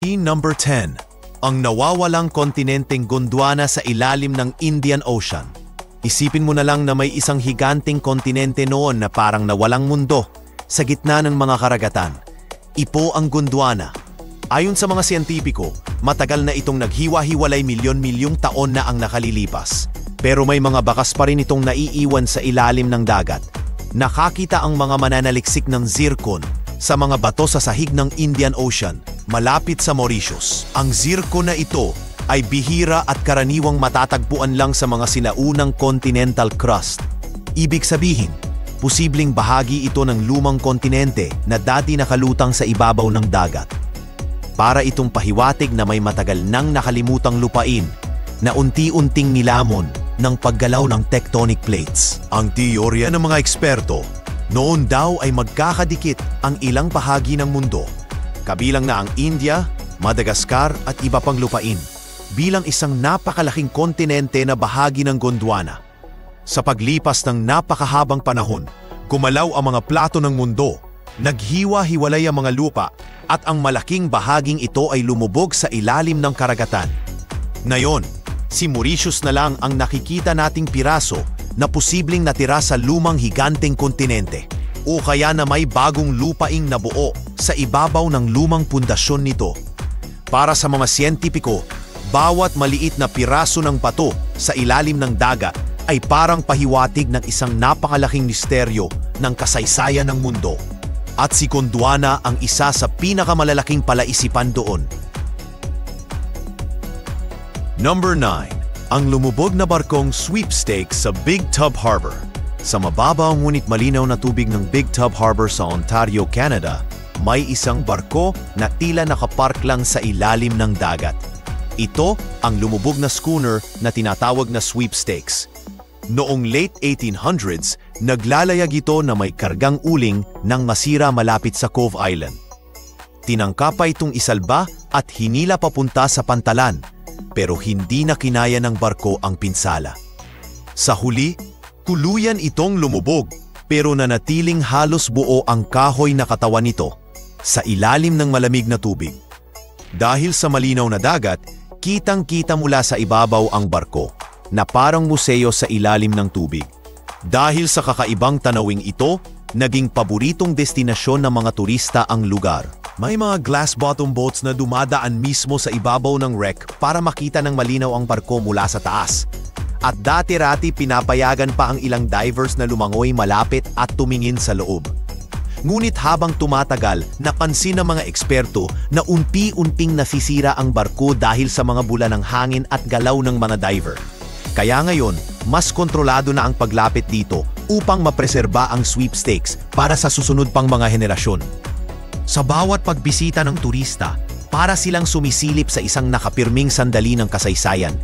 Number 10. Ang nawawalang kontinenteng Gondwana sa ilalim ng Indian Ocean. Isipin mo na lang na may isang higanting kontinente noon na parang nawalang mundo sa gitna ng mga karagatan. Ipo ang Gondwana. Ayon sa mga siyentipiko, matagal na itong naghiwa-hiwalay milyon-milyong taon na ang nakalilipas. Pero may mga bakas pa rin itong naiiwan sa ilalim ng dagat. Nakakita ang mga mananaliksik ng zircon sa mga bato sa sahig ng Indian Ocean, malapit sa Mauritius. Ang zircon na ito ay bihira at karaniwang matatagpuan lang sa mga sinaunang continental crust. Ibig sabihin, posibleng bahagi ito ng lumang kontinente na dati nakalutang sa ibabaw ng dagat. Para itong pahiwatig na may matagal nang nakalimutang lupain na unti-unting nilamon ng paggalaw ng tectonic plates. Ang teorya ng mga eksperto, noon daw ay magkakadikit ang ilang bahagi ng mundo, kabilang na ang India, Madagascar at iba pang lupain, bilang isang napakalaking kontinente na bahagi ng Gondwana. Sa paglipas ng napakahabang panahon, gumalaw ang mga plato ng mundo, naghiwa-hiwalay ang mga lupa, at ang malaking bahaging ito ay lumubog sa ilalim ng karagatan. Ngayon, si Mauritius na lang ang nakikita nating piraso na posibleng natira sa lumang higanteng kontinente, o kaya na may bagong lupaing nabuo sa ibabaw ng lumang pundasyon nito. Para sa mga siyentipiko, bawat maliit na piraso ng bato sa ilalim ng dagat ay parang pahiwatig ng isang napakalaking misteryo ng kasaysayan ng mundo. At si Gondwana ang isa sa pinakamalalaking palaisipan doon. Number 9. Ang lumubog na barkong sweepstakes sa Big Tub Harbor. Sa mababaw ngunit malinaw na tubig ng Big Tub Harbor sa Ontario, Canada, may isang barko na tila nakapark lang sa ilalim ng dagat. Ito ang lumubog na schooner na tinatawag na sweepstakes. Noong late 1800s, naglalayag ito na may kargang uling nang masira malapit sa Cove Island. Tinangka pa itong isalba at hinila papunta sa pantalan, pero hindi na kinaya ng barko ang pinsala. Sa huli, tuluyan itong lumubog, pero nanatiling halos buo ang kahoy na katawan nito sa ilalim ng malamig na tubig. Dahil sa malinaw na dagat, kitang-kita mula sa ibabaw ang barko, na parang museo sa ilalim ng tubig. Dahil sa kakaibang tanawing ito, naging paboritong destinasyon ng mga turista ang lugar. May mga glass-bottom boats na dumadaan mismo sa ibabaw ng wreck para makita ng malinaw ang barko mula sa taas. At dati-rati pinapayagan pa ang ilang divers na lumangoy malapit at tumingin sa loob. Ngunit habang tumatagal, napansin ng mga eksperto na unti-unting nasisira ang barko dahil sa mga bula ng hangin at galaw ng mga diver. Kaya ngayon, mas kontrolado na ang paglapit dito upang mapreserba ang sweepstakes para sa susunod pang mga henerasyon. Sa bawat pagbisita ng turista, para silang sumisilip sa isang nakapirming sandali ng kasaysayan,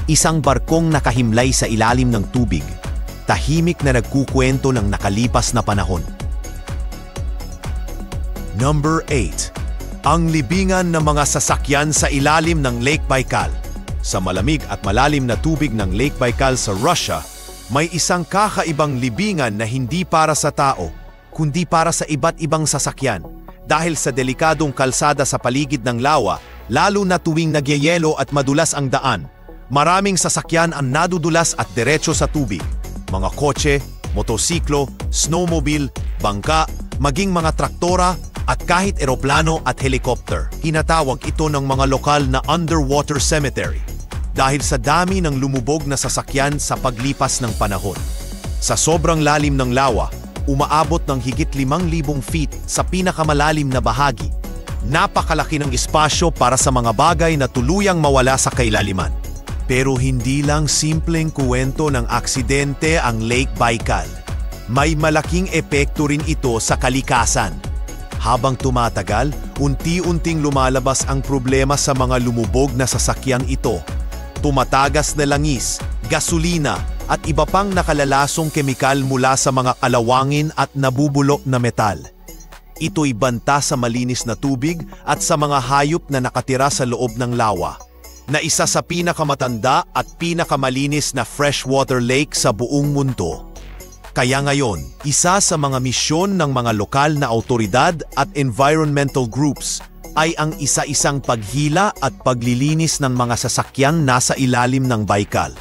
isang barkong nakahimlay sa ilalim ng tubig, tahimik na nagkukwento ng nakalipas na panahon. Number 8. Ang libingan ng mga sasakyan sa ilalim ng Lake Baikal. Sa malamig at malalim na tubig ng Lake Baikal sa Russia, may isang kakaibang libingan na hindi para sa tao, kundi para sa iba't ibang sasakyan. Dahil sa delikadong kalsada sa paligid ng lawa, lalo na tuwing nagyayelo at madulas ang daan, maraming sasakyan ang nadudulas at diretso sa tubig. Mga kotse, motosiklo, snowmobile, bangka, maging mga traktora, at kahit eroplano at helicopter. Tinatawag ito ng mga lokal na underwater cemetery dahil sa dami ng lumubog na sasakyan sa paglipas ng panahon. Sa sobrang lalim ng lawa, umaabot ng higit 5,000 feet sa pinakamalalim na bahagi. Napakalaki ng espasyo para sa mga bagay na tuluyang mawala sa kailaliman. Pero hindi lang simpleng kuwento ng aksidente ang Lake Baikal. May malaking epekto rin ito sa kalikasan. Habang tumatagal, unti-unting lumalabas ang problema sa mga lumubog na sasakyang ito. Tumatagas na langis, gasolina, at iba pang nakalalasong kemikal mula sa mga kalawangin at nabubulok na metal. Ito'y banta sa malinis na tubig at sa mga hayop na nakatira sa loob ng lawa, na isa sa pinakamatanda at pinakamalinis na freshwater lake sa buong mundo. Kaya ngayon, isa sa mga misyon ng mga lokal na awtoridad at environmental groups ay ang isa-isang paghila at paglilinis ng mga sasakyan nasa ilalim ng Baikal.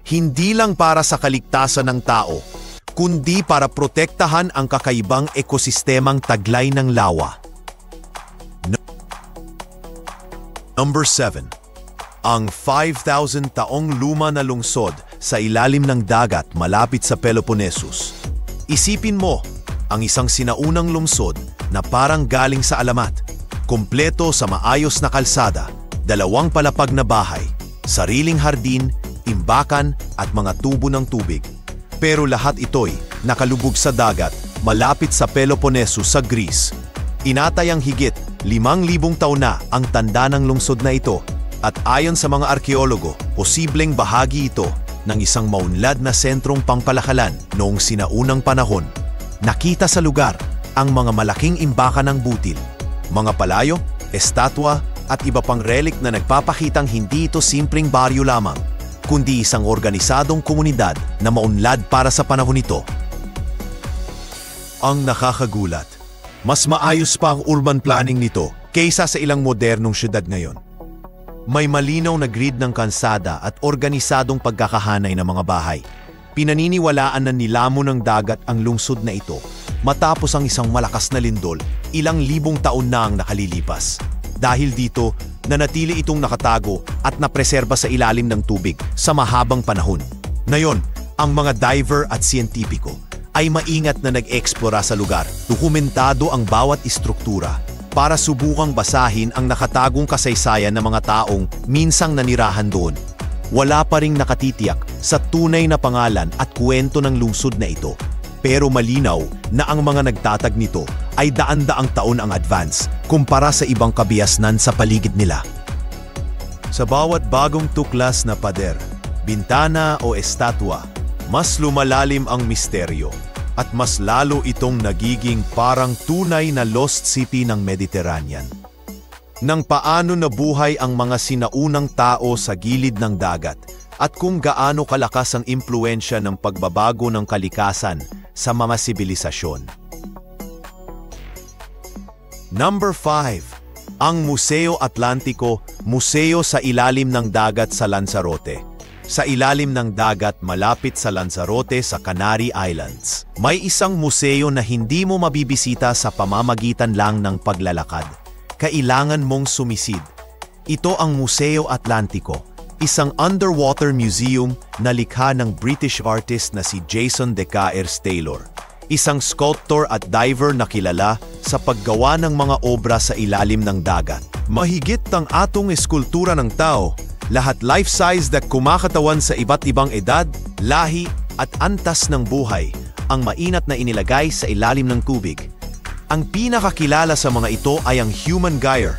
Hindi lang para sa kaligtasan ng tao, kundi para protektahan ang kakaibang ekosistemang taglay ng lawa. Number 7. Ang 5,000 taong luma na lungsod sa ilalim ng dagat malapit sa Peloponnesus. Isipin mo, ang isang sinaunang lungsod na parang galing sa alamat, kumpleto sa maayos na kalsada, 2 palapag na bahay, sariling hardin, imbakan at mga tubo ng tubig. Pero lahat ito'y nakalubog sa dagat malapit sa Peloponnesus sa Greece. Inatay ang higit 5,000 taon na ang tanda ng lungsod na ito at ayon sa mga arkeologo, posibleng bahagi ito ng isang maunlad na sentrong pangkalakalan noong sinaunang panahon. Nakita sa lugar ang mga malaking imbakan ng butil, mga palayo, estatwa at iba pang relic na nagpapakitang hindi ito simpleng baryo lamang, kundi isang organisadong komunidad na maunlad para sa panahon nito. Ang nakakagulat, mas maayos pa ang urban planning nito kaysa sa ilang modernong syudad ngayon. May malinaw na grid ng kalsada at organisadong pagkakahanay ng mga bahay. Pinaniniwalaan na nilamon ng dagat ang lungsod na ito matapos ang isang malakas na lindol, ilang libong taon na ang nakalilipas. Dahil dito, nanatili itong nakatago at napreserba sa ilalim ng tubig sa mahabang panahon. Ngayon, ang mga diver at siyentipiko ay maingat na nag-eksplora sa lugar, dokumentado ang bawat istruktura para subukang basahin ang nakatagong kasaysayan ng mga taong minsang nanirahan doon. Wala pa ring nakatitiyak sa tunay na pangalan at kwento ng lungsod na ito, pero malinaw na ang mga nagtatag nito ay daan-daang taon ang advance kumpara sa ibang kabiasnan sa paligid nila. Sa bawat bagong tuklas na pader, bintana o estatwa, mas lumalalim ang misteryo at mas lalo itong nagiging parang tunay na lost city ng Mediterranean. Nang paano nabuhay ang mga sinaunang tao sa gilid ng dagat at kung gaano kalakas ang impluensya ng pagbabago ng kalikasan sa mga sibilisasyon. Number 5. Ang Museo Atlántico, museo sa ilalim ng dagat sa Lanzarote. Sa ilalim ng dagat malapit sa Lanzarote sa Canary Islands, may isang museo na hindi mo mabibisita sa pamamagitan lang ng paglalakad. Kailangan mong sumisid. Ito ang Museo Atlántico, isang underwater museum na likha ng British artist na si Jason De Caers Taylor, isang sculptor at diver na kilala sa paggawa ng mga obra sa ilalim ng dagat. Mahigit ang atong eskultura ng tao, lahat life-size na kumakatawan sa iba't ibang edad, lahi at antas ng buhay, ang mainat na inilagay sa ilalim ng tubig. Ang pinakakilala sa mga ito ay ang Human Gyre,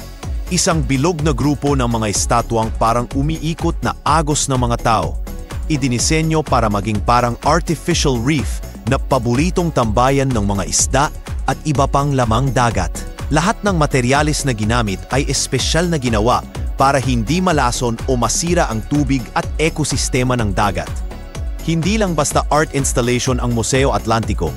isang bilog na grupo ng mga estatwang parang umiikot na agos ng mga tao. Idinisenyo para maging parang artificial reef na paboritong tambayan ng mga isda at iba pang lamang dagat. Lahat ng materyales na ginamit ay espesyal na ginawa para hindi malason o masira ang tubig at ekosistema ng dagat. Hindi lang basta art installation ang Museo Atlántico,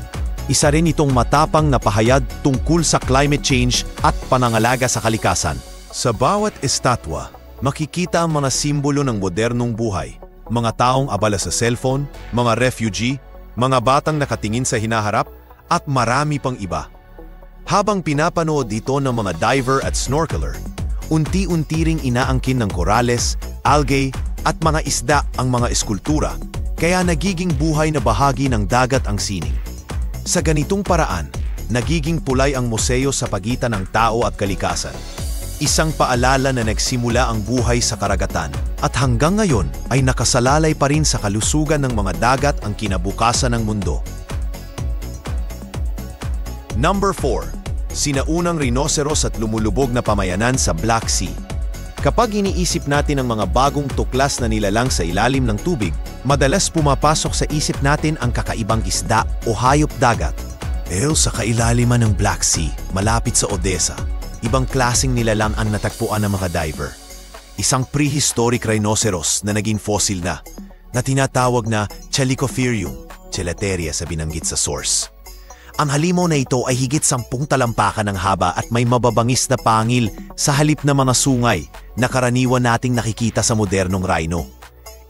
isa rin itong matapang na pahayag tungkol sa climate change at panangalaga sa kalikasan. Sa bawat estatwa, makikita ang mga simbolo ng modernong buhay, mga taong abala sa cellphone, mga refugee, mga batang nakatingin sa hinaharap, at marami pang iba. Habang pinapanood ito ng mga diver at snorkeler, unti-unti ring inaangkin ng korales, algae, at mga isda ang mga eskultura, kaya nagiging buhay na bahagi ng dagat ang sining. Sa ganitong paraan, nagiging pulay ang museo sa pagitan ng tao at kalikasan. Isang paalala na nagsimula ang buhay sa karagatan at hanggang ngayon ay nakasalalay pa rin sa kalusugan ng mga dagat ang kinabukasan ng mundo. Number 4. Sinaunang rhinoceros at lumulubog na pamayanan sa Black Sea. Kapag iniisip natin ang mga bagong tuklas na nilalang sa ilalim ng tubig, madalas pumapasok sa isip natin ang kakaibang isda o hayop dagat. Pero sa kailaliman ng Black Sea, malapit sa Odessa, ibang klaseng nilalang ang natagpuan ng mga diver. Isang prehistoric rhinoceros na naging fossil na tinatawag na Chalicotherium chelateria sa binanggit sa source. Ang halimaw na ito ay higit 10 talampakan ng haba at may mababangis na pangil sa halip na mga sungay na karaniwan nating nakikita sa modernong rhino.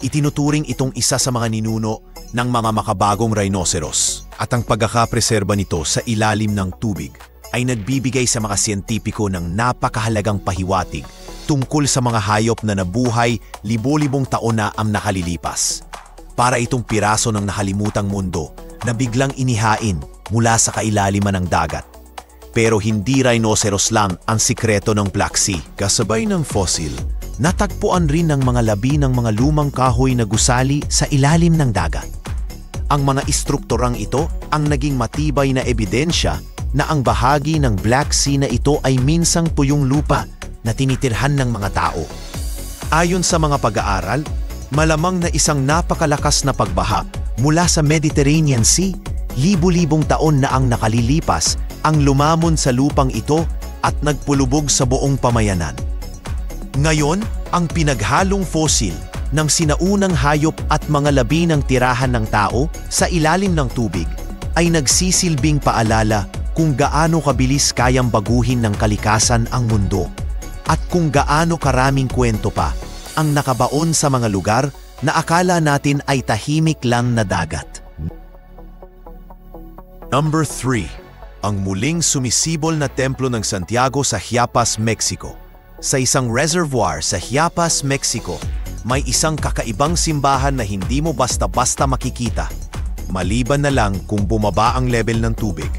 Itinuturing itong isa sa mga ninuno ng mga makabagong rhinoceros at ang pagkakapreserba nito sa ilalim ng tubig ay nagbibigay sa mga siyentipiko ng napakahalagang pahiwatig tungkol sa mga hayop na nabuhay libo-libong taon na ang nakalilipas. Para itong piraso ng nakalimutang mundo na biglang inihain mula sa kailaliman ng dagat. Pero hindi rhinoceros lang ang sikreto ng Black Sea. Kasabay ng fossil, natagpuan rin ng mga labi ng mga lumang kahoy na gusali sa ilalim ng dagat. Ang mga istrukturang ito ang naging matibay na ebidensya na ang bahagi ng Black Sea na ito ay minsang tuyong lupa na tinitirhan ng mga tao. Ayon sa mga pag-aaral, malamang na isang napakalakas na pagbaha mula sa Mediterranean Sea, libu-libong taon na ang nakalilipas ang lumamon sa lupang ito at nagpulubog sa buong pamayanan. Ngayon, ang pinaghalong fossil ng sinaunang hayop at mga labi ng tirahan ng tao sa ilalim ng tubig ay nagsisilbing paalala kung gaano kabilis kayang baguhin ng kalikasan ang mundo at kung gaano karaming kwento pa ang nakabaon sa mga lugar na akala natin ay tahimik lang na dagat. Number 3. Ang muling sumisibol na templo ng Santiago sa Chiapas, Mexico. Sa isang reservoir sa Chiapas, Mexico, may isang kakaibang simbahan na hindi mo basta-basta makikita, maliban na lang kung bumaba ang level ng tubig.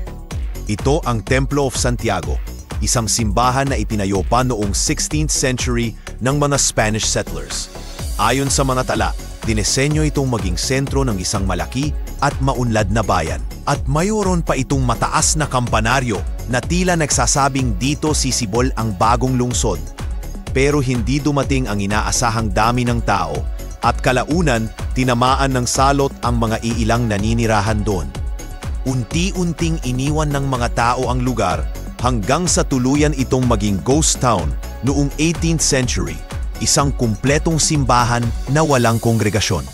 Ito ang Templo of Santiago, isang simbahan na itinayo pa noong 16th century ng mga Spanish settlers. Ayon sa mga tala, dinesenyo itong maging sentro ng isang malaki at maunlad na bayan. At mayroon pa itong mataas na kampanaryo na tila nagsasabing dito sisibol ang bagong lungsod. Pero hindi dumating ang inaasahang dami ng tao at kalaunan tinamaan ng salot ang mga iilang naninirahan doon. Unti-unting iniwan ng mga tao ang lugar hanggang sa tuluyan itong maging ghost town noong 18th century, isang kumpletong simbahan na walang kongregasyon.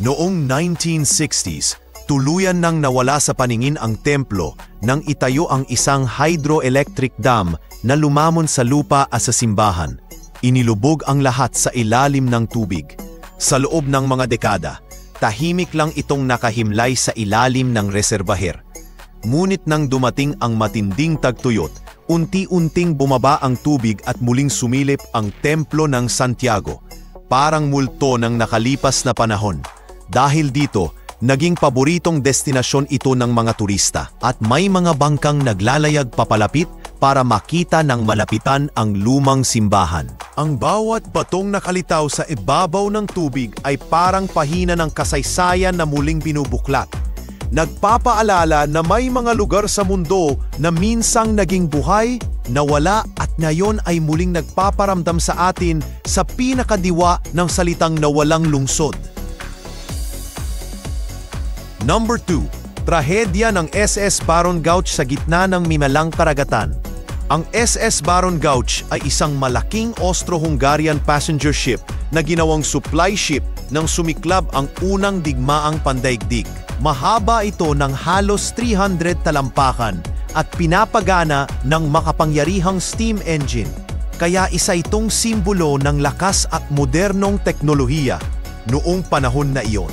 Noong 1960s, tuluyan nang nawala sa paningin ang templo nang itayo ang isang hydroelectric dam na lumamon sa lupa at sa simbahan. Inilubog ang lahat sa ilalim ng tubig. Sa loob ng mga dekada, tahimik lang itong nakahimlay sa ilalim ng reserbaher. Ngunit nang dumating ang matinding tagtuyot, unti-unting bumaba ang tubig at muling sumilip ang templo ng Santiago, parang multo ng nakalipas na panahon. Dahil dito, naging paboritong destinasyon ito ng mga turista at may mga bangkang naglalayag papalapit para makita ng malapitan ang lumang simbahan. Ang bawat batong nakalitaw sa ibabaw ng tubig ay parang pahina ng kasaysayan na muling binubuklat. Nagpapaalala na may mga lugar sa mundo na minsang naging buhay, nawala at ngayon ay muling nagpaparamdam sa atin sa pinakadiwa ng salitang nawalang lungsod. Number 2. Trahedya ng SS Baron Gauch sa gitna ng mimalang karagatan. Ang SS Baron Gauch ay isang malaking Austro-Hungarian passenger ship na ginawang supply ship nang sumiklab ang unang digmaang pandaigdig. Mahaba ito ng halos 300 talampakan at pinapagana ng makapangyarihang steam engine. Kaya isa itong simbolo ng lakas at modernong teknolohiya noong panahon na iyon.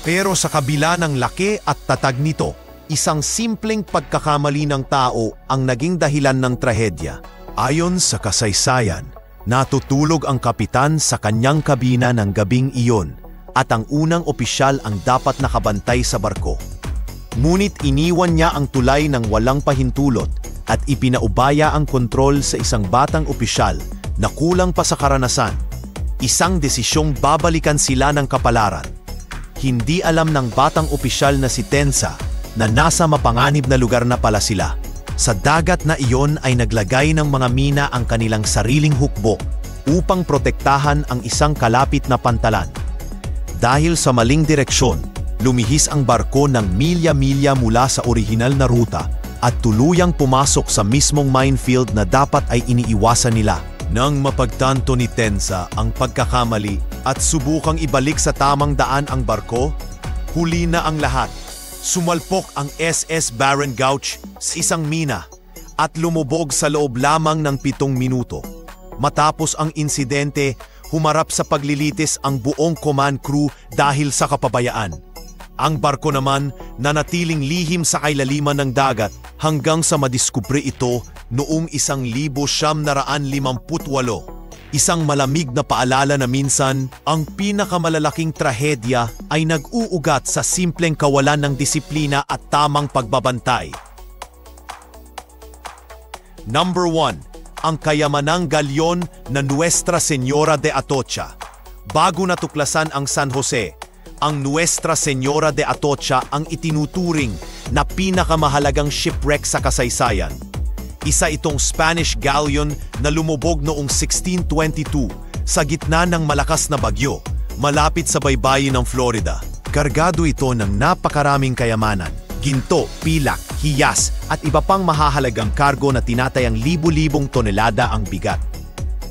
Pero sa kabila ng laki at tatag nito, isang simpleng pagkakamali ng tao ang naging dahilan ng trahedya. Ayon sa kasaysayan, natutulog ang kapitan sa kanyang kabina ng gabing iyon at ang unang opisyal ang dapat nakabantay sa barko. Ngunit iniwan niya ang tulay ng walang pahintulot at ipinaubaya ang kontrol sa isang batang opisyal na kulang pa sa karanasan. Isang desisyong babalikan sila ng kapalaran. Hindi alam ng batang opisyal na si Tensa na nasa mapanganib na lugar na pala sila. Sa dagat na iyon ay naglagay ng mga mina ang kanilang sariling hukbo upang protektahan ang isang kalapit na pantalan. Dahil sa maling direksyon, lumihis ang barko ng milya-milya mula sa orihinal na ruta at tuluyang pumasok sa mismong minefield na dapat ay iniiwasan nila. Nang mapagtanto ni Tensa ang pagkakamali at subukang ibalik sa tamang daan ang barko, huli na ang lahat. Sumalpok ang SS Baron Gouch sa isang mina at lumubog sa loob lamang ng 7 minuto. Matapos ang insidente, humarap sa paglilitis ang buong command crew dahil sa kapabayaan. Ang barko naman nanatiling lihim sa kailaliman ng dagat hanggang sa madiskubre ito noong 1958. Isang malamig na paalala na minsan, ang pinakamalalaking trahedya ay nag-uugat sa simpleng kawalan ng disiplina at tamang pagbabantay. Number 1. Ang kayamanang galyon na Nuestra Señora de Atocha. Bago natuklasan ang San Jose, ang Nuestra Señora de Atocha ang itinuturing na pinakamahalagang shipwreck sa kasaysayan. Isa itong Spanish galleon na lumubog noong 1622 sa gitna ng malakas na bagyo, malapit sa baybayin ng Florida. Kargado ito ng napakaraming kayamanan, ginto, pilak, hiyas at iba pang mahahalagang kargo na tinatayang libu-libong tonelada ang bigat.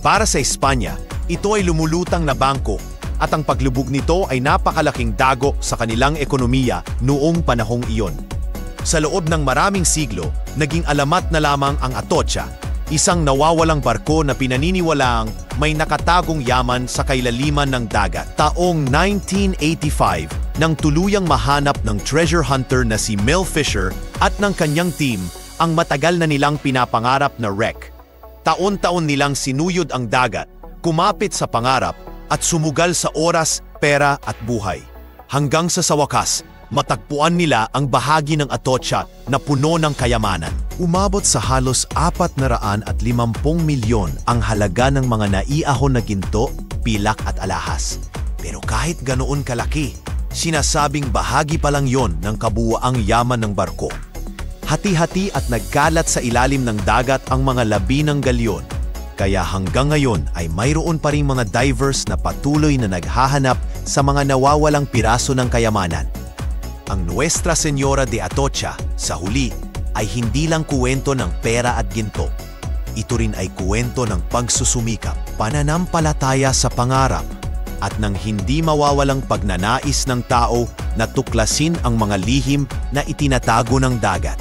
Para sa Espanya, ito ay lumulutang na bangko at ang paglubog nito ay napakalaking dago sa kanilang ekonomiya noong panahong iyon. Sa loob ng maraming siglo, naging alamat na lamang ang Atocha, isang nawawalang barko na pinaniniwalaang may nakatagong yaman sa kailaliman ng dagat. Taong 1985, nang tuluyang mahanap ng treasure hunter na si Mel Fisher at ng kanyang team ang matagal na nilang pinapangarap na wreck. Taon-taon nilang sinuyod ang dagat, kumapit sa pangarap at sumugal sa oras, pera at buhay. Hanggang sa wakas, matagpuan nila ang bahagi ng Atocha na puno ng kayamanan. Umabot sa halos 450 milyon ang halaga ng mga naiahon na ginto, pilak at alahas. Pero kahit ganoon kalaki, sinasabing bahagi pa lang yon ng kabuuang yaman ng barko. Hati-hati at nagkalat sa ilalim ng dagat ang mga labi ng galyon. Kaya hanggang ngayon ay mayroon pa ring mga divers na patuloy na naghahanap sa mga nawawalang piraso ng kayamanan. Ang Nuestra Señora de Atocha, sa huli, ay hindi lang kuwento ng pera at ginto. Ito rin ay kuwento ng pagsusumikap, pananampalataya sa pangarap, at ng hindi mawawalang pagnanais ng tao na tuklasin ang mga lihim na itinatago ng dagat.